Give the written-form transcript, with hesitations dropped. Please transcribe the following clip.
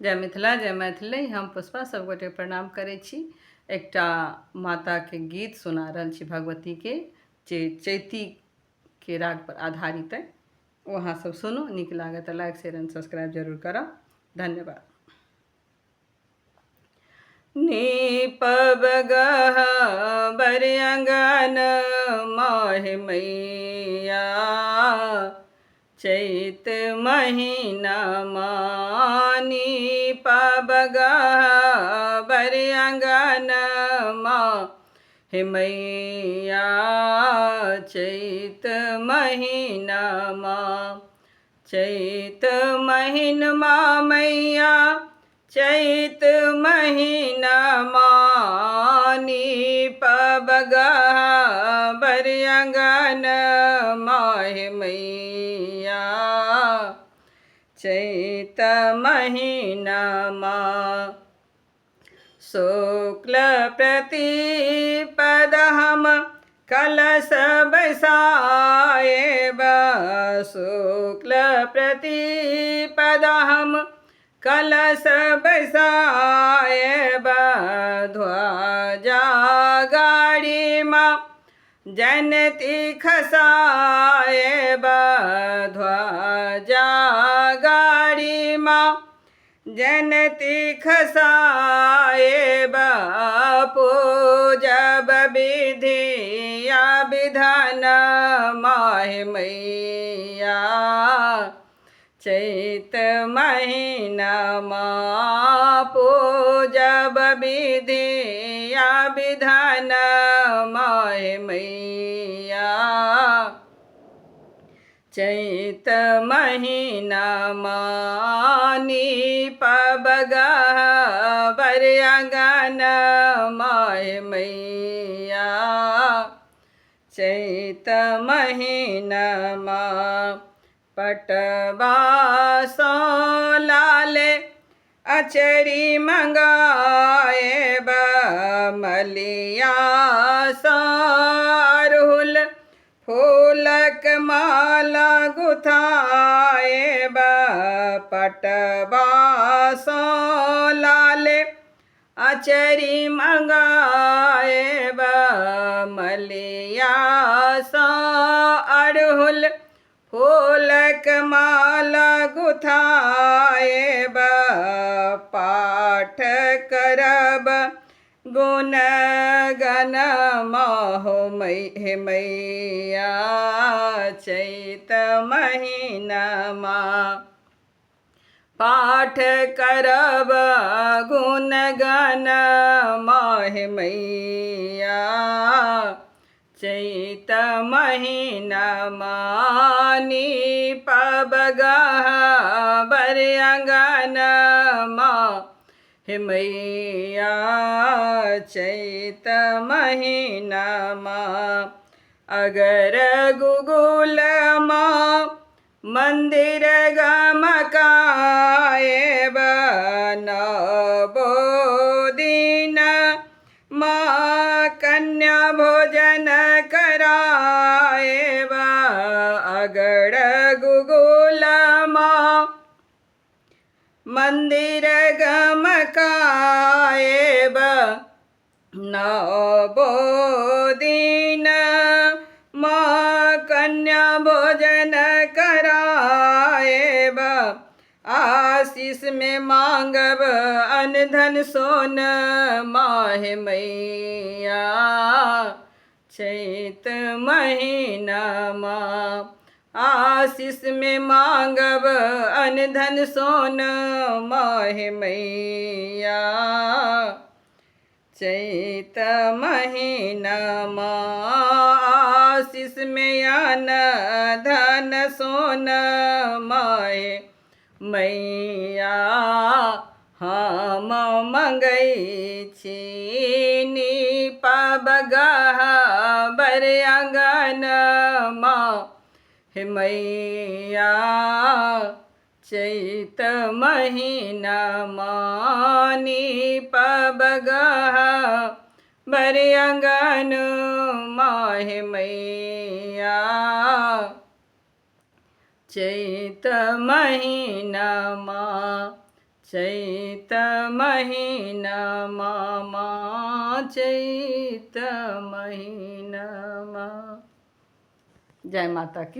जय मिथिला जय मैथिली। हम पुष्पा सबगोटे प्रणाम करै छी। एकटा माता के गीत सुना रहल छी भगवती के, जे चैती के राग पर आधारित है। वहाँ सब सुनू, नीक लागत तो लाइक शेयर एंड सब्सक्राइब जरूर करब। धन्यवाद। नीपब गहबर अंगन माहि मैया, चैत महीना नीपब गहबर अंगन माहि मैया, चैत महीना चैत महीनमा मैया, चैत महीना नीपब गहबर अंगन माहि मैया, चैत महीना शुक्ल प्रतिपदहम कलश बैसाएब, शुक्ल प्रतिपदहम कलश बैसाएब, ध्वजा गाड़ी माँ जनती खसाएब, ध्वजा गाड़ी माँ जनती खसाएब, पूजब विधिया विधान माहि मैया, चैत महीना पूजब विधिया विधान माहि मैया, चैत महीना नीपब गहबर अंगन माहि मैया, चैत महीना पटवा सो लाले अचरी मंगाएब, मलिया सो अरहुल फूलक माला गुथाएब, पटवा सो लाले अचरी मंगाएब, मलिया सो अरहुल फूलक माला गुथाएब, पाठ करब गुण गण माहो हे मैया, चैत महीना पाठ करब गुण गण माहि मैया, चैत महीना नीपब गहबर अंगन माहि मैया, चैत महीना अगर गुगुल मंदिर गमकाएब, नवो दिन कन्या भोजन कराएब, अगर गुगुल मंदिर गमकाएब, नवो दिन कन्या भोजन कराएब, आशीष में मांगब अन धन सोन माहि मैया, चैत महीना आशीष में मांगब अन धन सोन माहि मैया, चैत महीना आशीष में अन धन सोन माहि मैया, हम मंगै छी नीपब गहबर अंगन माहि मैया, चैत महीना नीपब गहबर अंगन माहि मैया, चैत महीना चैत महीनमा चैत महीनमा। जय माता की।